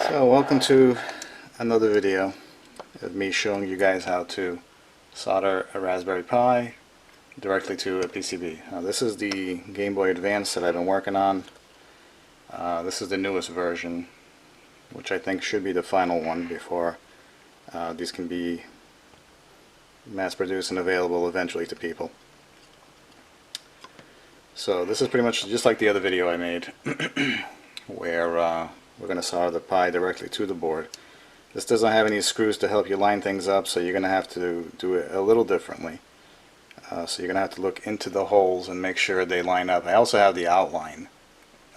So welcome to another video of me showing you guys how to solder a Raspberry Pi directly to a PCB. Now this is the Game Boy Advance that I've been working on. This is the newest version, which I think should be the final one before these can be mass produced and available eventually to people. So this is pretty much just like the other video I made where we're going to solder the Pi directly to the board. This doesn't have any screws to help you line things up, so you're going to have to do it a little differently. So you're going to have to look into the holes and make sure they line up. I also have the outline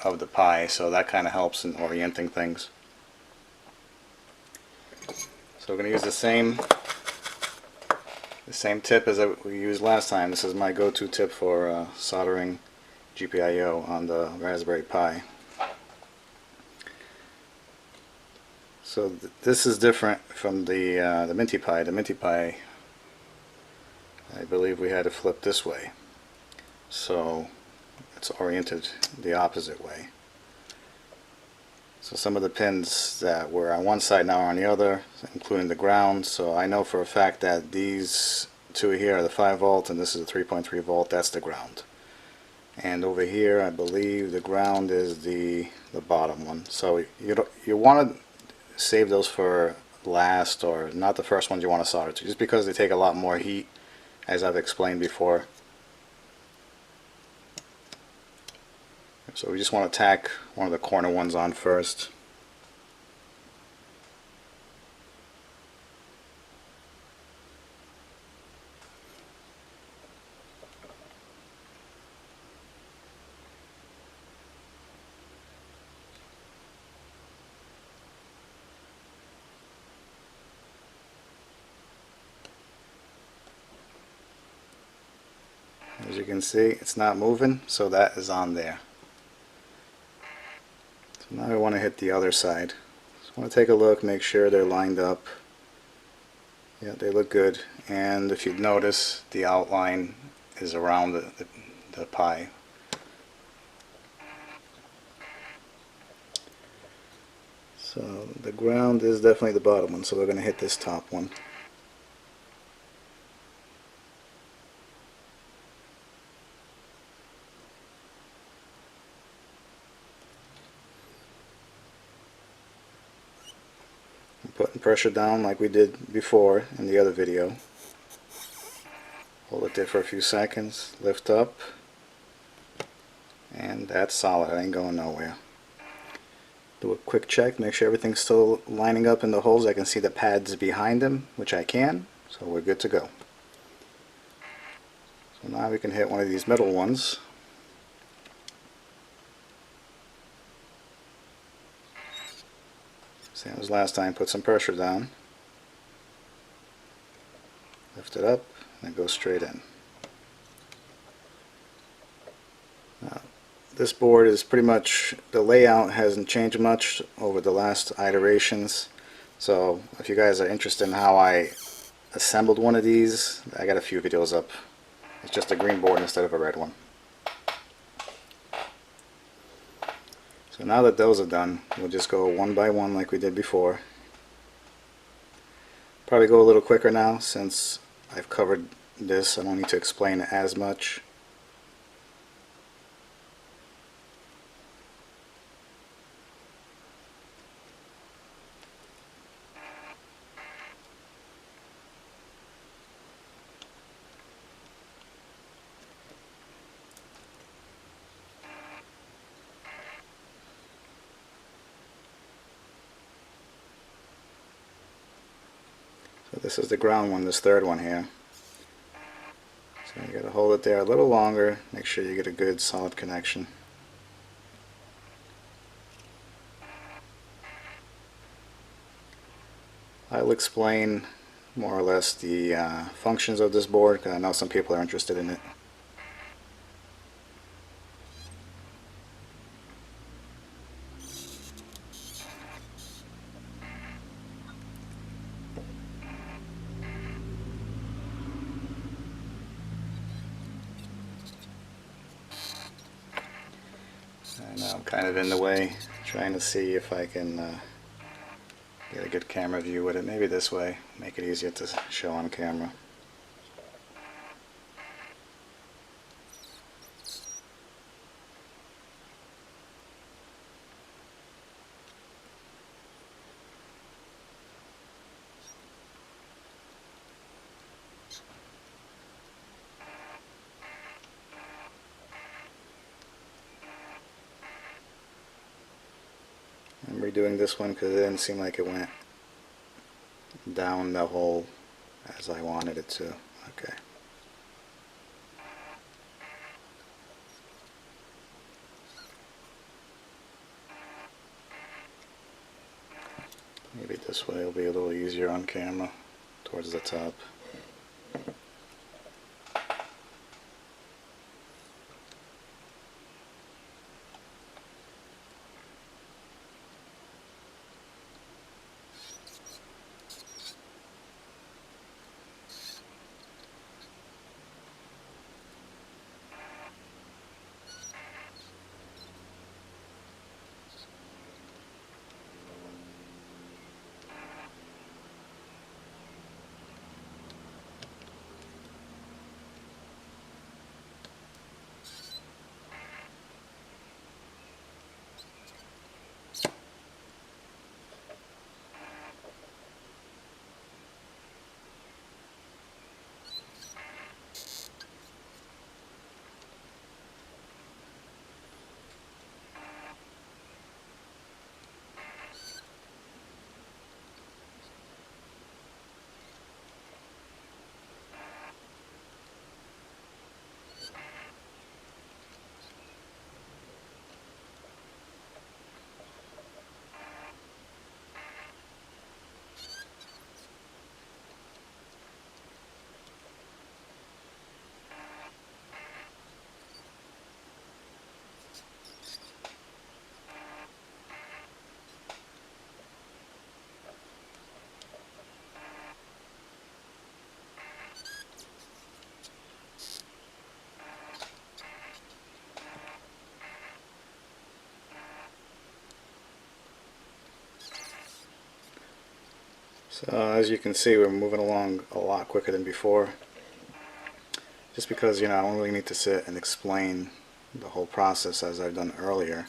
of the Pi, so that kind of helps in orienting things. So we're going to use the same tip as we used last time. This is my go-to tip for soldering Gpio on the Raspberry Pi. So this is different from the Minty Pi. The Minty Pi, I believe we had to flip this way, so it's oriented the opposite way. So some of the pins that were on one side now are on the other, including the ground. So I know for a fact that these two here are the 5 volt and this is a 3.3 volt. That's the ground. And over here I believe the ground is the bottom one. So you want to save those for last, or not the first ones you want to solder to, just because they take a lot more heat, as I've explained before. So we just want to tack one of the corner ones on first. As you can see, it's not moving, so that is on there. So now we want to hit the other side. Just want to take a look, make sure they're lined up. Yeah, they look good. And if you notice, the outline is around the Pi. So the ground is definitely the bottom one, so we're going to hit this top one. Putting pressure down like we did before in the other video. Hold it there for a few seconds, lift up, and that's solid. It ain't going nowhere. Do a quick check, make sure everything's still lining up in the holes. I can see the pads behind them, which I can, so we're good to go. So now we can hit one of these middle ones. Same as last time, put some pressure down, lift it up, and it goes straight in. Now, this board is pretty much, the layout hasn't changed much over the last iterations, so if you guys are interested in how I assembled one of these, I got a few videos up. It's just a green board instead of a red one. So now that those are done, we'll just go one by one like we did before. Probably go a little quicker now since I've covered this. I don't need to explain it as much. So this is the ground one, this third one here. So you got to hold it there a little longer, make sure you get a good solid connection. I'll explain more or less the functions of this board, because I know some people are interested in it. I know I'm kind of in the way, trying to see if I can Get a good camera view with it. Maybe this way, make it easier to show on camera. I'm redoing this one because it didn't seem like it went down the hole as I wanted it to. Okay. Maybe this way will be a little easier on camera towards the top. So as you can see, we're moving along a lot quicker than before. Just because, you know, I don't really need to sit and explain the whole process as I've done earlier.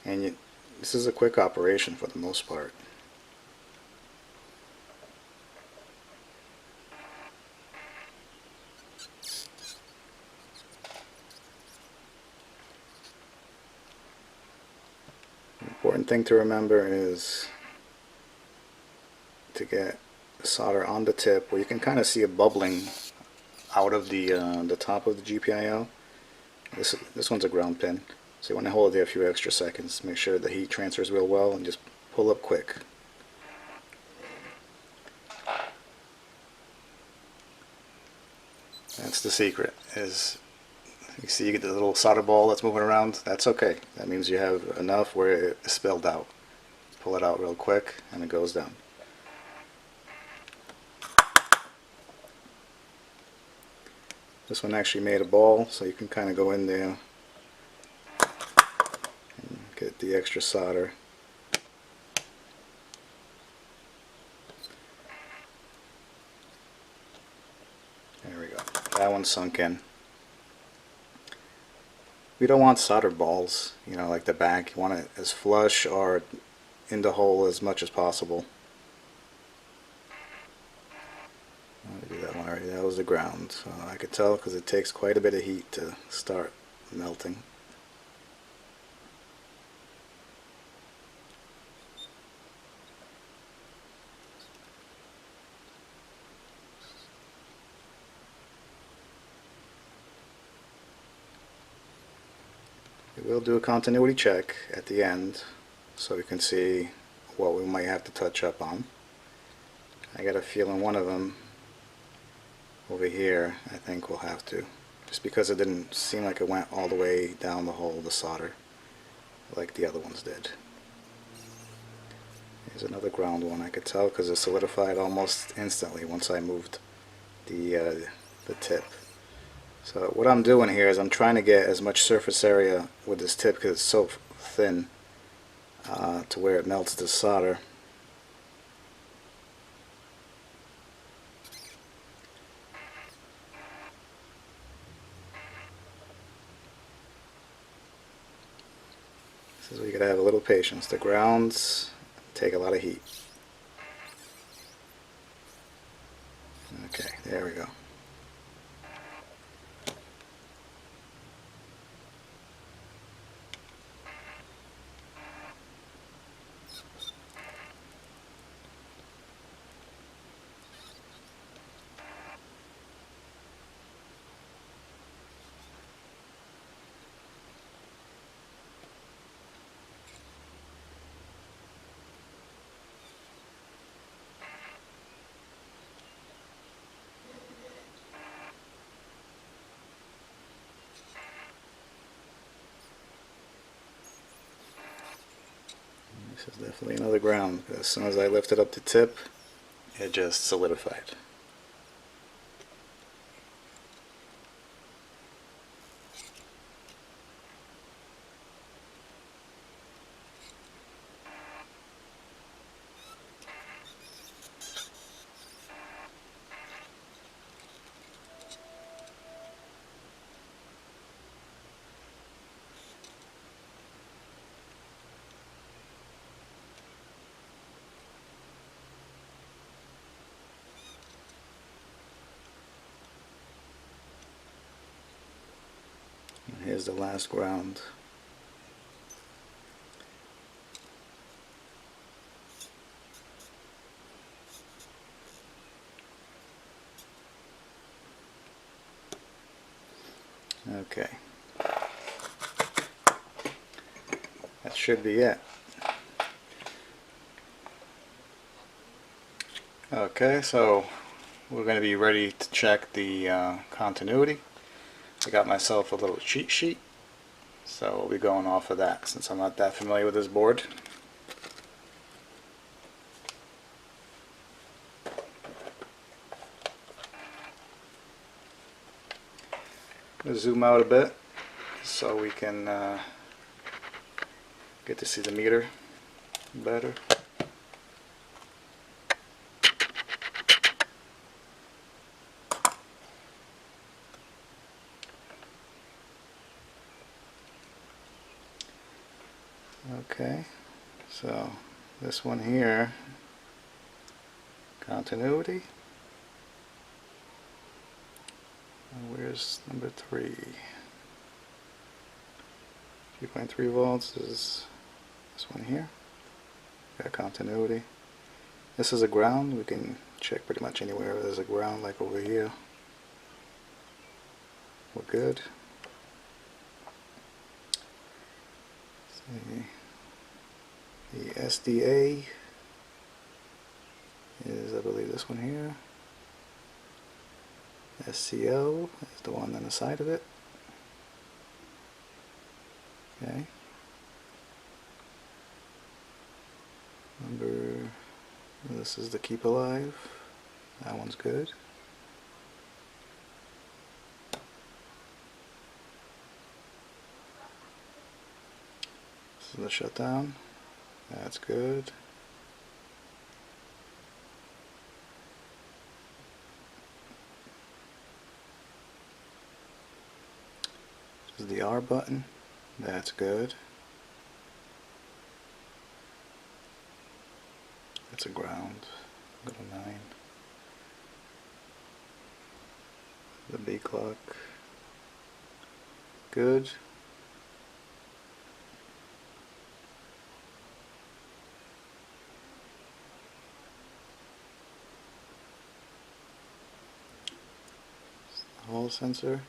And this is a quick operation for the most part. The important thing to remember is to get solder on the tip where you can kind of see it bubbling out of the top of the Gpio. This one's a ground pin, so you want to hold it there a few extra seconds. Make sure the heat transfers real well and just pull up quick. That's the secret. Is you see you get the little solder ball that's moving around. That's okay. That means you have enough where it is spilled out. Pull it out real quick and it goes down. This one actually made a ball, so you can kind of go in there and get the extra solder. There we go. That one's sunk in. We don't want solder balls, you know, like the back. You want it as flush or in the hole as much as possible. I did that one already. That was the ground. So I could tell because it takes quite a bit of heat to start melting. We will do a continuity check at the end so we can see what we might have to touch up on. I got a feeling one of them over here, I think we'll have to, just because it didn't seem like it went all the way down the hole, the solder, like the other ones did. Here's another ground one. I could tell because it solidified almost instantly once I moved the tip. So what I'm doing here is I'm trying to get as much surface area with this tip because it's so thin to where it melts the solder. a little patience. The grounds take a lot of heat. Okay, there we go. This is definitely another ground, because as soon as I lifted up the tip, it just solidified. And here's the last ground. Okay. That should be it. Okay, so we're going to be ready to check the continuity. I got myself a little cheat sheet, so we'll be going off of that since I'm not that familiar with this board. Let's zoom out a bit so we can get to see the meter better. Okay, so this one here, continuity. Where's number 3? 3.3 volts is this one here. Got continuity. This is a ground. We can check pretty much anywhere there's a ground, like over here. We're good. The SDA is, I believe, this one here. SCO is the one on the side of it. Okay. This is the keep alive. That one's good. This is the shutdown. That's good. This is the R button. That's good. That's a ground. Go to 9. The B clock. Good. Hall sensor.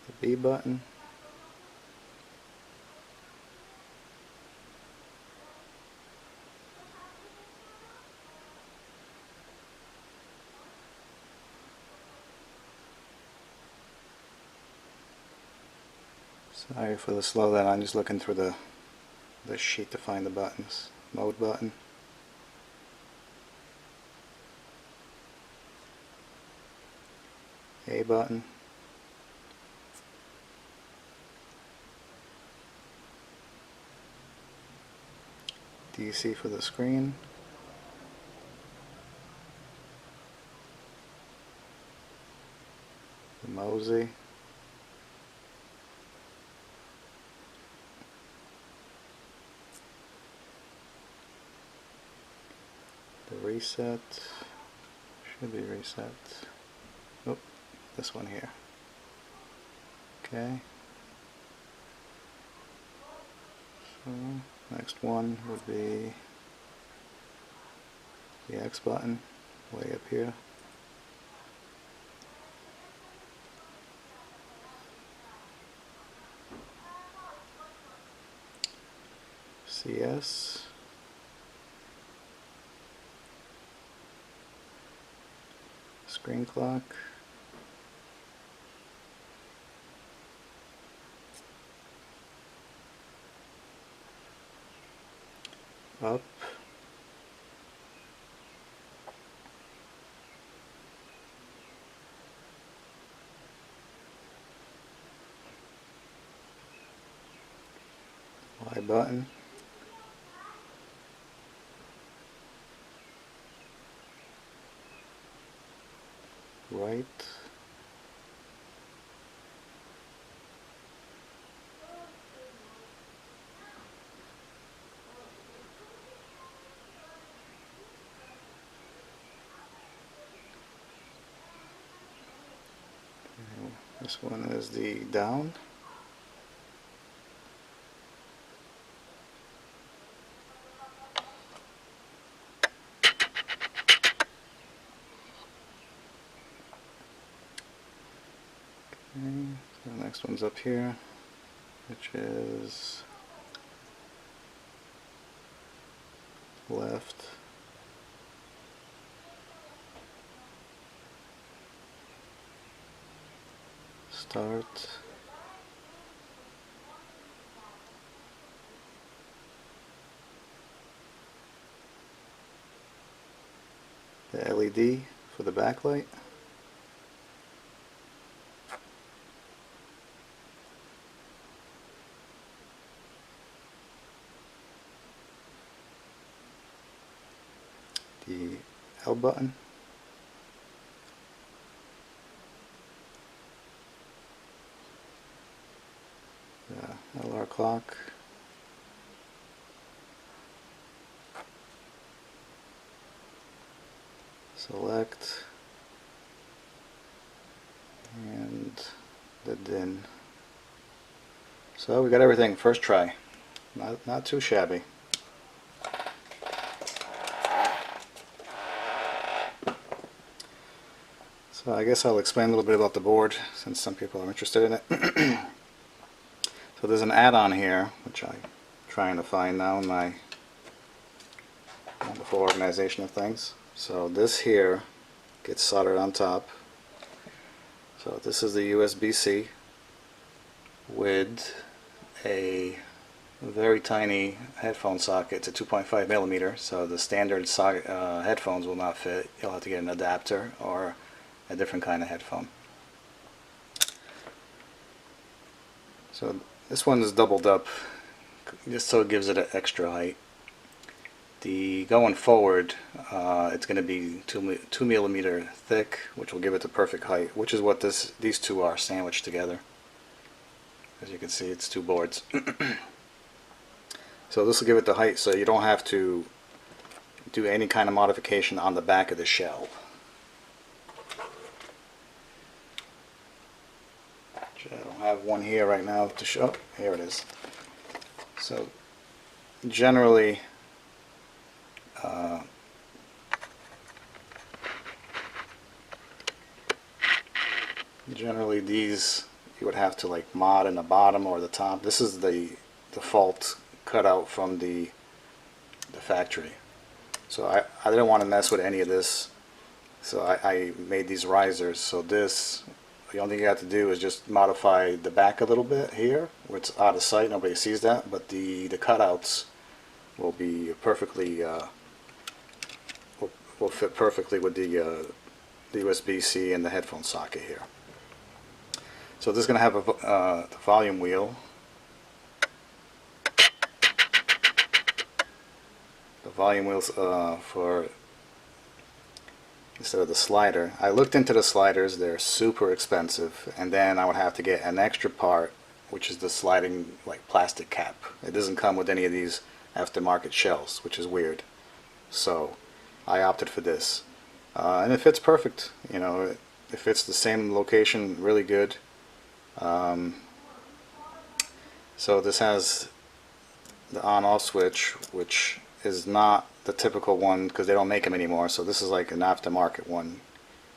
The B button. Sorry for the slow down, I'm just looking through the sheet to find the buttons. Mode button. A button. DC for the screen. Mosey. The reset should be reset. Oh, this one here. Okay. So next one would be the X button way up here. CS. Screen clock. Up. Y button. Right. This one is the down. Okay, so the next one's up here, which is left. Start. The LED for the backlight. The L button. The LR clock. Select. And the DIN. So we got everything first try. Not too shabby. So I guess I'll explain a little bit about the board since some people are interested in it. So there's an add-on here which I'm trying to find now in my wonderful organization of things. So this here gets soldered on top. So this is the USB-C with a very tiny headphone socket. It's a 2.5 millimeter, so the standard headphones will not fit. You'll have to get an adapter or a different kind of headphone. So this one is doubled up just so it gives it an extra height. The going forward, it's going to be 2 millimeter thick, which will give it the perfect height, which is what these two are sandwiched together. As you can see, it's two boards. So this will give it the height so you don't have to do any kind of modification on the back of the shell. I don't have one here right now to show. Here it is. So generally these you would have to like mod in the bottom or the top. This is the default cutout from the factory. So I didn't want to mess with any of this, so I made these risers. So this, the only thing you have to do is just modify the back a little bit here where it's out of sight, nobody sees that, but the cutouts will be perfectly will fit perfectly with the USB-C and the headphone socket here. So this is going to have a the volume wheel. The volume wheels for instead of the slider. I looked into the sliders, they're super expensive, and then I would have to get an extra part, which is the sliding like plastic cap. It doesn't come with any of these aftermarket shells, which is weird. So I opted for this. And it fits perfect, you know, it fits the same location really good. So this has the on-off switch, which is not the typical one because they don't make them anymore. So this is like an aftermarket one,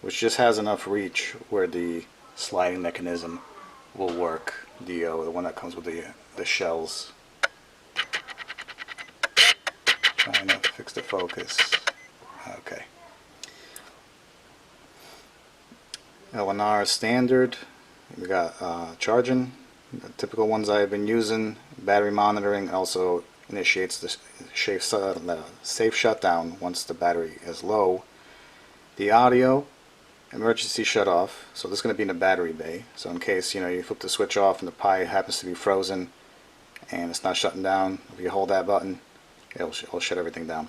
which just has enough reach where the sliding mechanism will work. The one that comes with the shells. Trying to fix the focus. Okay. LNR standard. We got charging. The typical ones I've been using. Battery monitoring also initiates the safe shutdown once the battery is low. The audio, emergency shut off. So this is going to be in the battery bay. So in case you flip the switch off and the Pi happens to be frozen and it's not shutting down, if you hold that button, it'll shut everything down.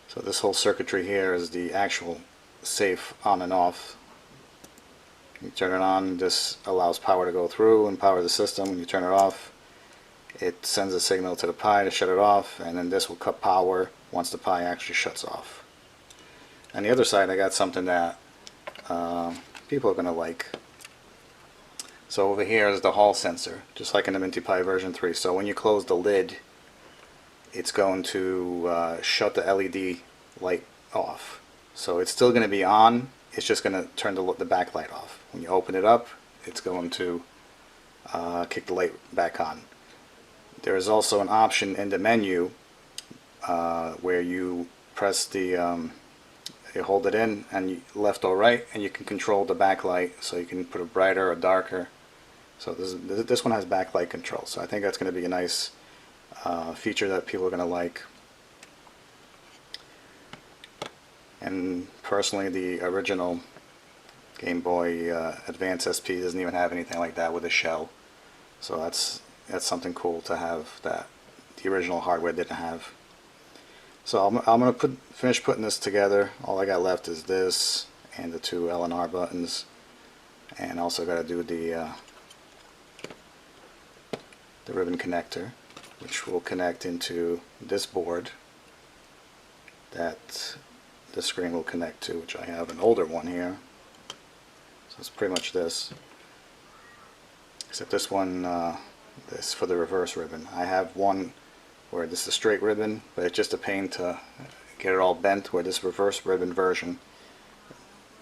So this whole circuitry here is the actual safe on and off. You turn it on, this allows power to go through and power the system. When you turn it off, it sends a signal to the Pi to shut it off, and then this will cut power once the Pi actually shuts off. On the other side, I got something that people are going to like. So over here is the hall sensor, just like in the Minty Pi version 3. So when you close the lid, it's going to shut the LED light off. So it's still going to be on, it's just going to turn the backlight off. When you open it up, it's going to kick the light back on. There is also an option in the menu where you press the, you hold it in and left or right, and you can control the backlight, so you can put it brighter or darker. So this one has backlight control, so I think that's going to be a nice feature that people are going to like. And personally, the original Game Boy Advance SP doesn't even have anything like that with a shell. So that's something cool to have that the original hardware didn't have. So I'm going to finish putting this together. All I got left is this and the two LNR buttons, and also got to do the ribbon connector, which will connect into this board that the screen will connect to, which I have an older one here. So it's pretty much this, except this one, this for the reverse ribbon. I have one where this is a straight ribbon, but it's just a pain to get it all bent, where this reverse ribbon version,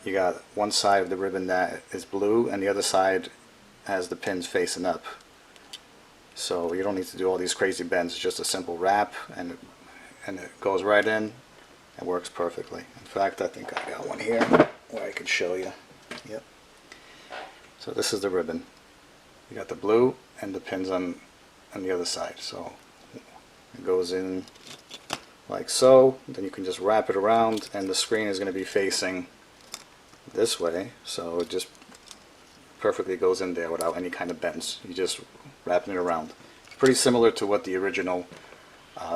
you got one side of the ribbon that is blue and the other side has the pins facing up. So you don't need to do all these crazy bends. It's just a simple wrap, and it goes right in. It works perfectly. In fact, I think I got one here where I could show you. Yep. So this is the ribbon. You got the blue and the pins on the other side. So it goes in like so. Then you can just wrap it around, and the screen is going to be facing this way. So it just perfectly goes in there without any kind of bends. You just wrapping it around. It's pretty similar to what the original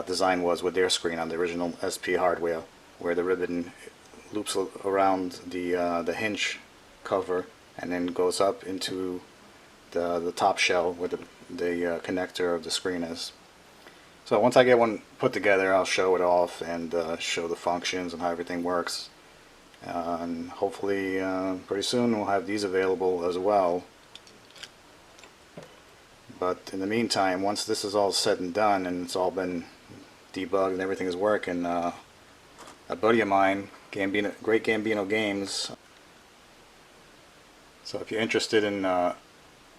design was with their screen on the original SP hardware, where the ribbon loops around the hinge cover and then goes up into the top shell where the connector of the screen is. So once I get one put together, I'll show it off and show the functions and how everything works. And hopefully pretty soon we'll have these available as well. But in the meantime, once this is all said and done and it's all been debugged and everything is working, a buddy of mine, Great Gambino Games, so if you're interested in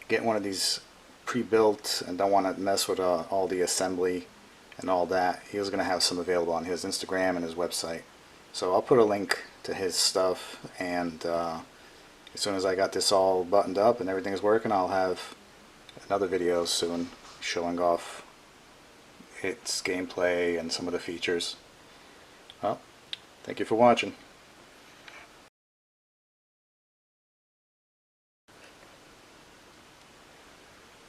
getting one of these pre-built and don't want to mess with all the assembly and all that, he was going to have some available on his Instagram and his website. So I'll put a link to his stuff, and as soon as I got this all buttoned up and everything is working, I'll have another video soon showing off its gameplay and some of the features. Well, thank you for watching.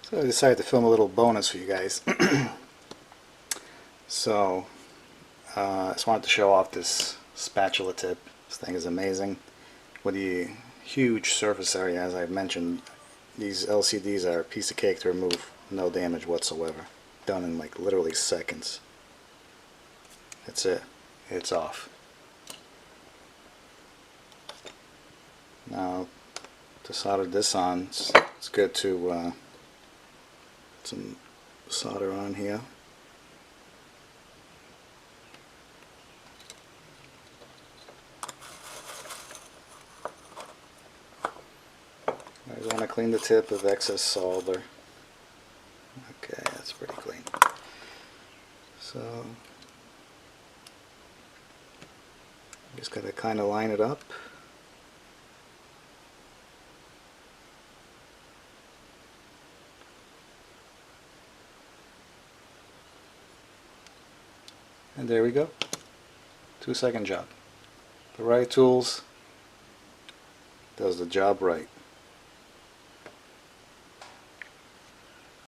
So I decided to film a little bonus for you guys. So I just wanted to show off this spatula tip. This thing is amazing. With the huge surface area, as I've mentioned, these LCDs are a piece of cake to remove. No damage whatsoever. Done in like literally seconds. That's it. It's off. Now, to solder this on, it's good to some solder on here. I want to clean the tip of excess solder. Okay, that's pretty clean. So, just got to kind of line it up. And there we go. 2-second job. The right tools does the job right.